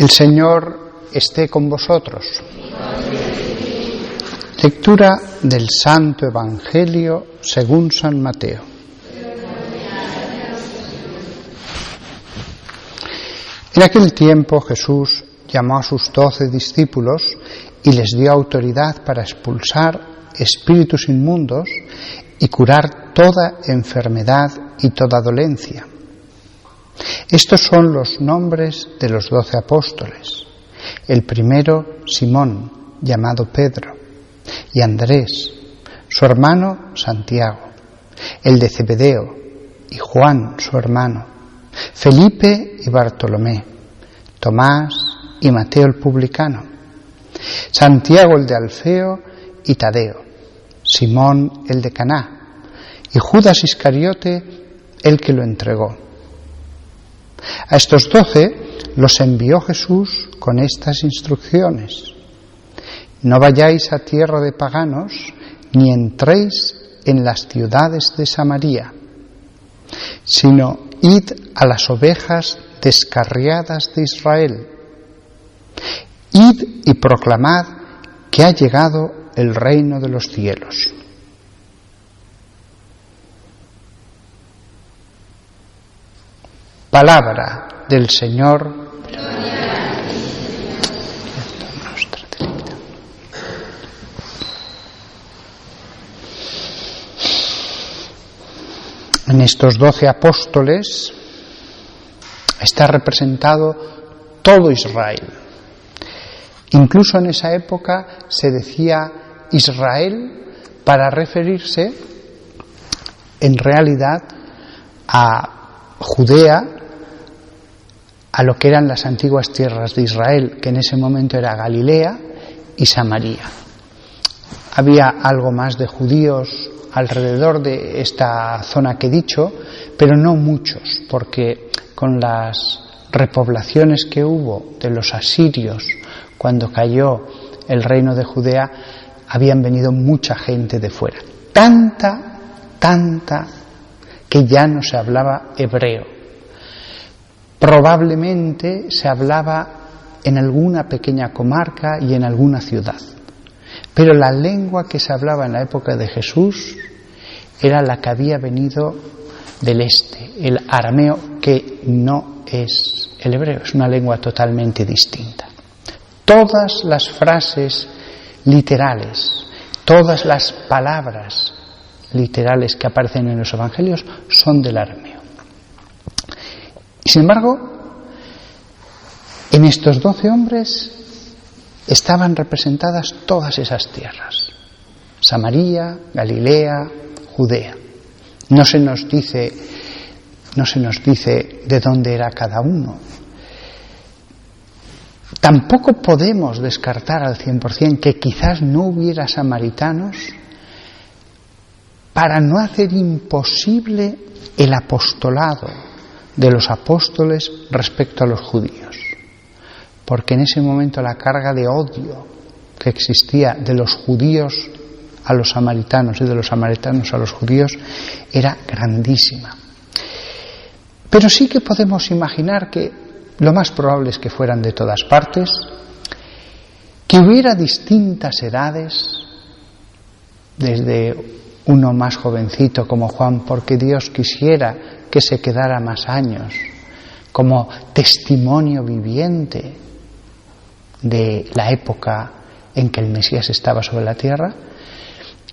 El Señor esté con vosotros. Lectura del Santo Evangelio según San Mateo. En aquel tiempo Jesús llamó a sus 12 discípulos y les dio autoridad para expulsar espíritus inmundos y curar toda enfermedad y toda dolencia. Estos son los nombres de los 12 apóstoles. El primero, Simón, llamado Pedro, y Andrés, su hermano Santiago, el de Zebedeo, y Juan, su hermano, Felipe y Bartolomé, Tomás y Mateo el publicano, Santiago el de Alfeo y Tadeo, Simón el de Caná, y Judas Iscariote el que lo entregó. A estos 12 los envió Jesús con estas instrucciones: no vayáis a tierra de paganos, ni entréis en las ciudades de Samaria, sino id a las ovejas descarriadas de Israel. Id y proclamad que ha llegado el reino de los cielos. Palabra del Señor. En estos 12 apóstoles está representado todo Israel. Incluso en esa época se decía Israel para referirse en realidad a Judea, a lo que eran las antiguas tierras de Israel, que en ese momento era Galilea y Samaria. Había algo más de judíos alrededor de esta zona que he dicho, pero no muchos, porque con las repoblaciones que hubo de los asirios cuando cayó el reino de Judea, habían venido mucha gente de fuera. Tanta, que ya no se hablaba hebreo. Probablemente se hablaba en alguna pequeña comarca y en alguna ciudad. Pero la lengua que se hablaba en la época de Jesús era la que había venido del este, el arameo, que no es el hebreo, es una lengua totalmente distinta. Todas las frases literales, todas las palabras literales que aparecen en los evangelios son del arameo. Y sin embargo, en estos 12 hombres estaban representadas todas esas tierras: Samaria, Galilea, Judea. No se nos dice de dónde era cada uno. Tampoco podemos descartar al 100% que quizás no hubiera samaritanos para no hacer imposible el apostolado de los apóstoles respecto a los judíos. Porque en ese momento la carga de odio que existía de los judíos a los samaritanos y de los samaritanos a los judíos era grandísima. Pero sí que podemos imaginar que lo más probable es que fueran de todas partes, que hubiera distintas edades, desde uno más jovencito como Juan, porque Dios quisiera que se quedara más años, como testimonio viviente de la época en que el Mesías estaba sobre la tierra,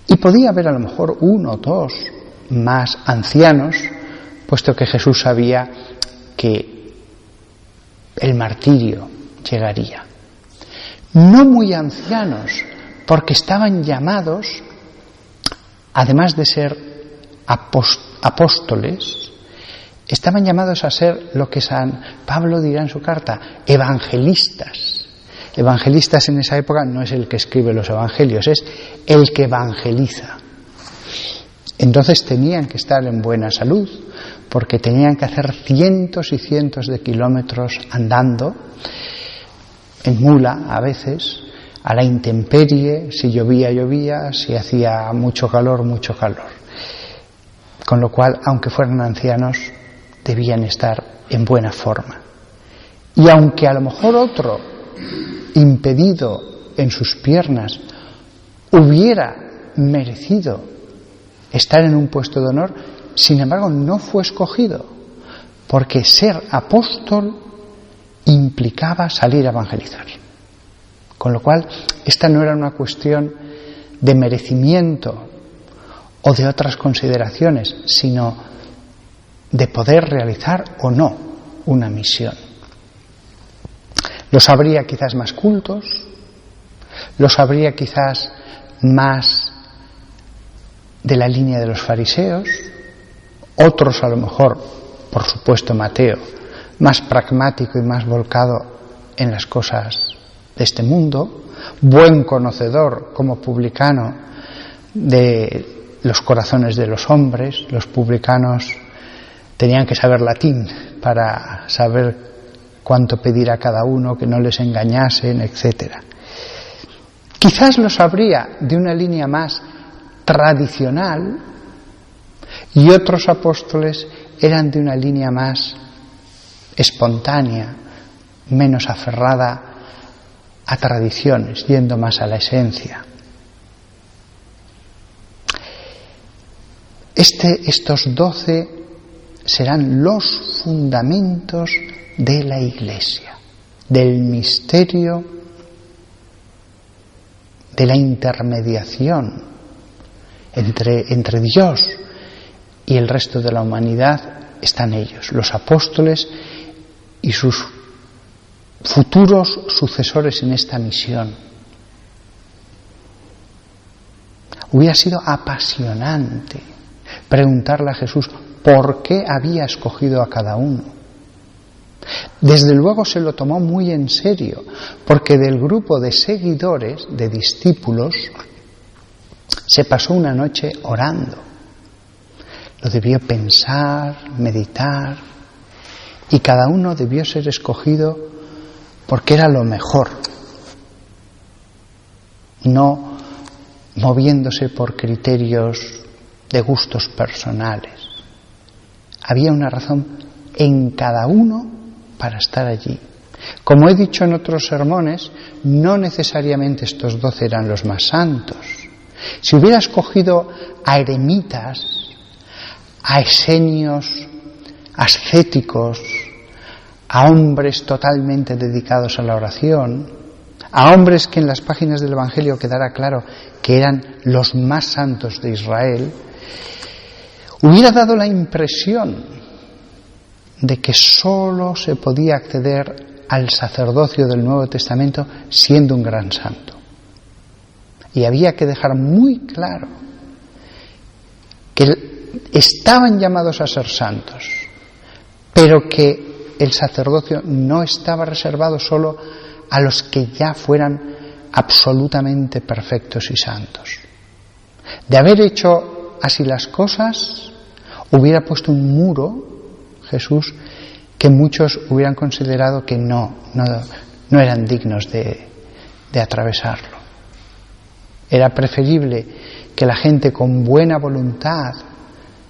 y podía haber a lo mejor 1 o 2 más ancianos, puesto que Jesús sabía que el martirio llegaría. No muy ancianos, porque estaban llamados, además de ser apóstoles, estaban llamados a ser lo que San Pablo dirá en su carta, evangelistas. Evangelistas en esa época no es el que escribe los evangelios, es el que evangeliza. Entonces tenían que estar en buena salud, porque tenían que hacer cientos y cientos de kilómetros andando, en mula a veces, a la intemperie, si llovía, si hacía mucho calor. Con lo cual, aunque fueran ancianos, debían estar en buena forma. Y aunque a lo mejor otro, impedido en sus piernas, hubiera merecido estar en un puesto de honor, sin embargo no fue escogido, porque ser apóstol implicaba salir a evangelizar. Con lo cual, esta no era una cuestión de merecimiento o de otras consideraciones, sino de poder realizar o no una misión. Los habría quizás más cultos, los habría quizás más de la línea de los fariseos, otros a lo mejor, por supuesto Mateo, más pragmático y más volcado en las cosas de este mundo, buen conocedor como publicano de los corazones de los hombres. Los publicanos tenían que saber latín para saber cuánto pedir a cada uno, que no les engañasen, etc. Quizás los habría de una línea más tradicional y otros apóstoles eran de una línea más espontánea, menos aferrada a tradiciones, yendo más a la esencia. Estos 12 serán los fundamentos de la Iglesia, del misterio de la intermediación entre Dios y el resto de la humanidad. Están ellos, los apóstoles y sus futuros sucesores en esta misión. Hubiera sido apasionante preguntarle a Jesús por qué había escogido a cada uno. Desde luego se lo tomó muy en serio, porque del grupo de seguidores, de discípulos, se pasó una noche orando. Lo debió pensar, meditar, y cada uno debió ser escogido porque era lo mejor, no moviéndose por criterios de gustos personales. Había una razón en cada uno para estar allí. Como he dicho en otros sermones, no necesariamente estos 12 eran los más santos. Si hubiera escogido a eremitas, a esenios ascéticos, a hombres totalmente dedicados a la oración, a hombres que en las páginas del Evangelio quedara claro que eran los más santos de Israel, hubiera dado la impresión de que sólo se podía acceder al sacerdocio del Nuevo Testamento siendo un gran santo. Y había que dejar muy claro que estaban llamados a ser santos, pero que el sacerdocio no estaba reservado solo a los que ya fueran absolutamente perfectos y santos. De haber hecho así las cosas, hubiera puesto un muro, Jesús, que muchos hubieran considerado que no eran dignos de atravesarlo. Era preferible que la gente con buena voluntad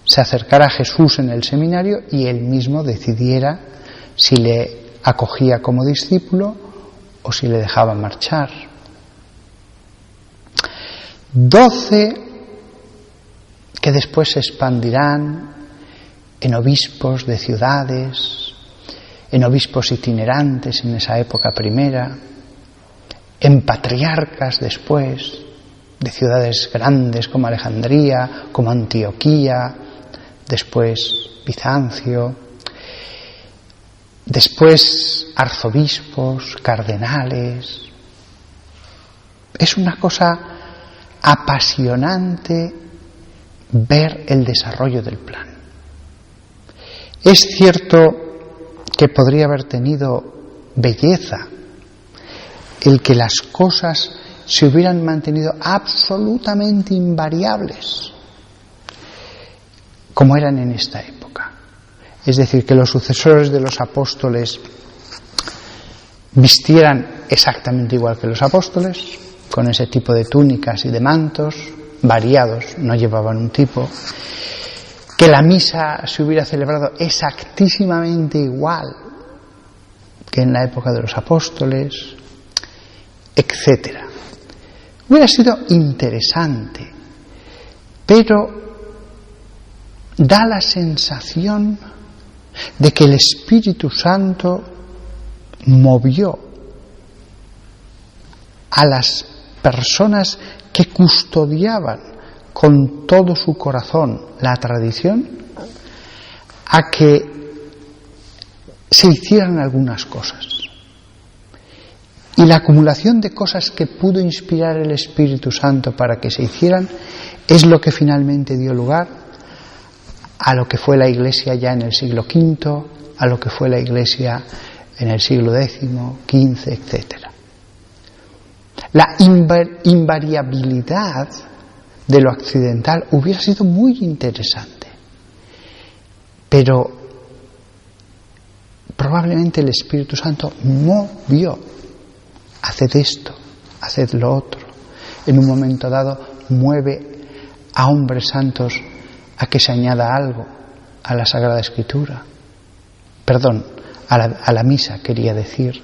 se acercara a Jesús en el seminario y él mismo decidiera si le acogía como discípulo o si le dejaba marchar. 12 que después se expandirán en obispos de ciudades, en obispos itinerantes en esa época primera, en patriarcas después, de ciudades grandes como Alejandría, como Antioquía, después Bizancio, después arzobispos, cardenales. Es una cosa apasionante ver el desarrollo del plan. Es cierto que podría haber tenido belleza el que las cosas se hubieran mantenido absolutamente invariables, como eran en esta época. Es decir, que los sucesores de los apóstoles vistieran exactamente igual que los apóstoles, con ese tipo de túnicas y de mantos, variados, no llevaban un tipo, que la misa se hubiera celebrado exactísimamente igual que en la época de los apóstoles, etc. Hubiera sido interesante, pero da la sensación de que el Espíritu Santo movió a las personas que custodiaban con todo su corazón la tradición a que se hicieran algunas cosas. Y la acumulación de cosas que pudo inspirar el Espíritu Santo para que se hicieran es lo que finalmente dio lugar a lo que fue la Iglesia ya en el siglo V, a lo que fue la Iglesia en el siglo X, XV, etc. La invariabilidad de lo accidental hubiera sido muy interesante, pero probablemente el Espíritu Santo movió: haced esto, haced lo otro. En un momento dado mueve a hombres santos a que se añada algo a la Sagrada Escritura. Perdón, a la misa, quería decir.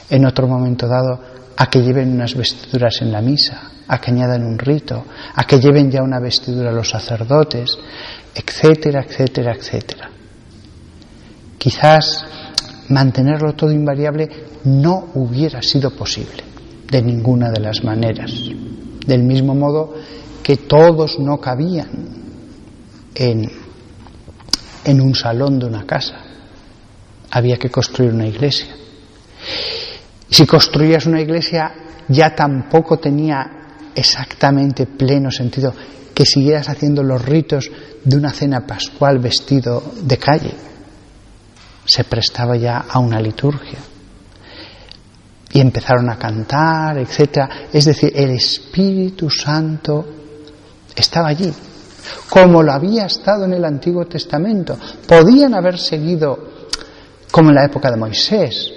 En otro momento dado, a que lleven unas vestiduras en la misa, a que añadan un rito, a que lleven ya una vestidura los sacerdotes, etcétera, etcétera, etcétera. Quizás mantenerlo todo invariable no hubiera sido posible, de ninguna de las maneras. Del mismo modo que todos no cabían en un salón de una casa. Había que construir una iglesia. Y si construías una iglesia, ya tampoco tenía exactamente pleno sentido que siguieras haciendo los ritos de una cena pascual vestido de calle. Se prestaba ya a una liturgia. Y empezaron a cantar, etc. Es decir, el Espíritu Santo estaba allí, como lo había estado en el Antiguo Testamento. Podían haber seguido como en la época de Moisés,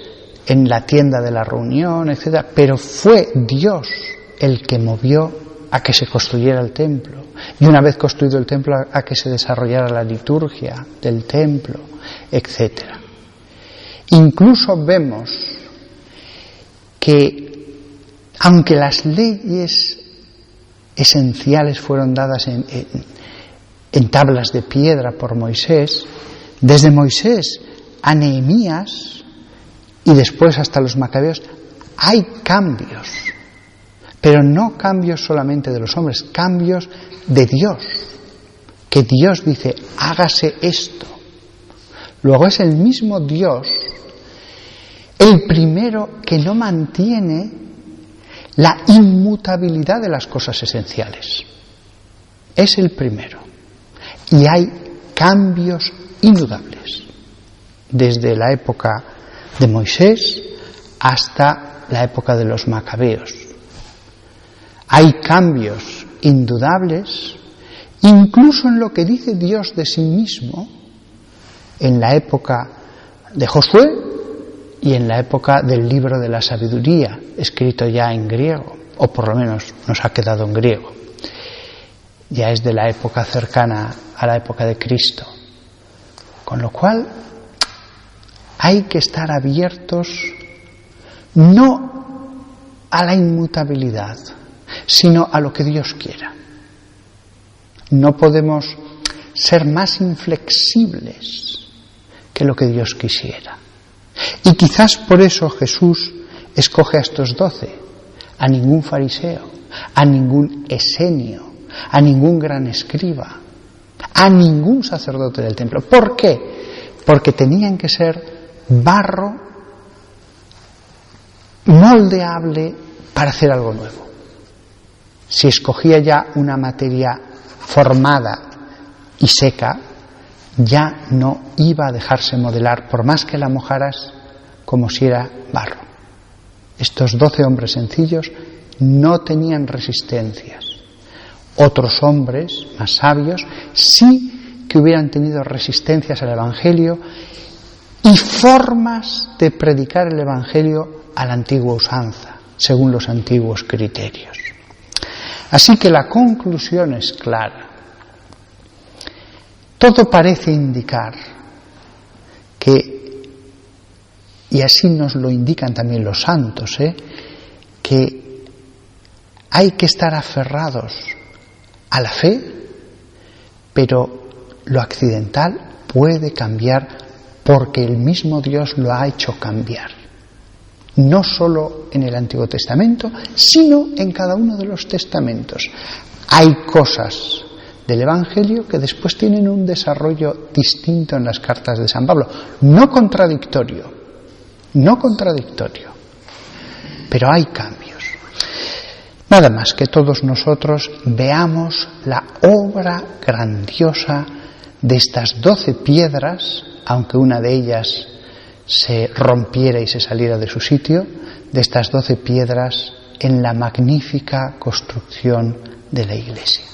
en la tienda de la reunión, etc. Pero fue Dios el que movió a que se construyera el templo. Y una vez construido el templo, a que se desarrollara la liturgia del templo, etc. Incluso vemos que, aunque las leyes esenciales fueron dadas en tablas de piedra por Moisés, desde Moisés a Nehemías y después hasta los Macabeos, hay cambios, pero no cambios solamente de los hombres, cambios de Dios, que Dios dice, hágase esto. Luego es el mismo Dios el primero que no mantiene la inmutabilidad de las cosas esenciales. Es el primero. Y hay cambios indudables, desde la época de Moisés hasta la época de los Macabeos. Hay cambios indudables, incluso en lo que dice Dios de sí mismo, en la época de Josué y en la época del libro de la sabiduría, escrito ya en griego, o por lo menos nos ha quedado en griego. Ya es de la época cercana a la época de Cristo. Con lo cual, hay que estar abiertos no a la inmutabilidad, sino a lo que Dios quiera. No podemos ser más inflexibles que lo que Dios quisiera. Y quizás por eso Jesús escoge a estos 12, a ningún fariseo, a ningún esenio, a ningún gran escriba, a ningún sacerdote del templo. ¿Por qué? Porque tenían que ser barro moldeable para hacer algo nuevo. Si escogía ya una materia formada y seca, ya no iba a dejarse modelar, por más que la mojaras, como si era barro. Estos 12 hombres sencillos no tenían resistencias. Otros hombres más sabios sí que hubieran tenido resistencias al Evangelio y formas de predicar el Evangelio a la antigua usanza, según los antiguos criterios. Así que la conclusión es clara. Todo parece indicar que y así nos lo indican también los santos, que hay que estar aferrados a la fe, pero lo accidental puede cambiar porque el mismo Dios lo ha hecho cambiar. No solo en el Antiguo Testamento, sino en cada uno de los testamentos. Hay cosas del Evangelio que después tienen un desarrollo distinto en las cartas de San Pablo. No contradictorio, pero hay cambios. Nada más que todos nosotros veamos la obra grandiosa de estas 12 piedras, aunque una de ellas se rompiera y se saliera de su sitio, de estas 12 piedras en la magnífica construcción de la Iglesia.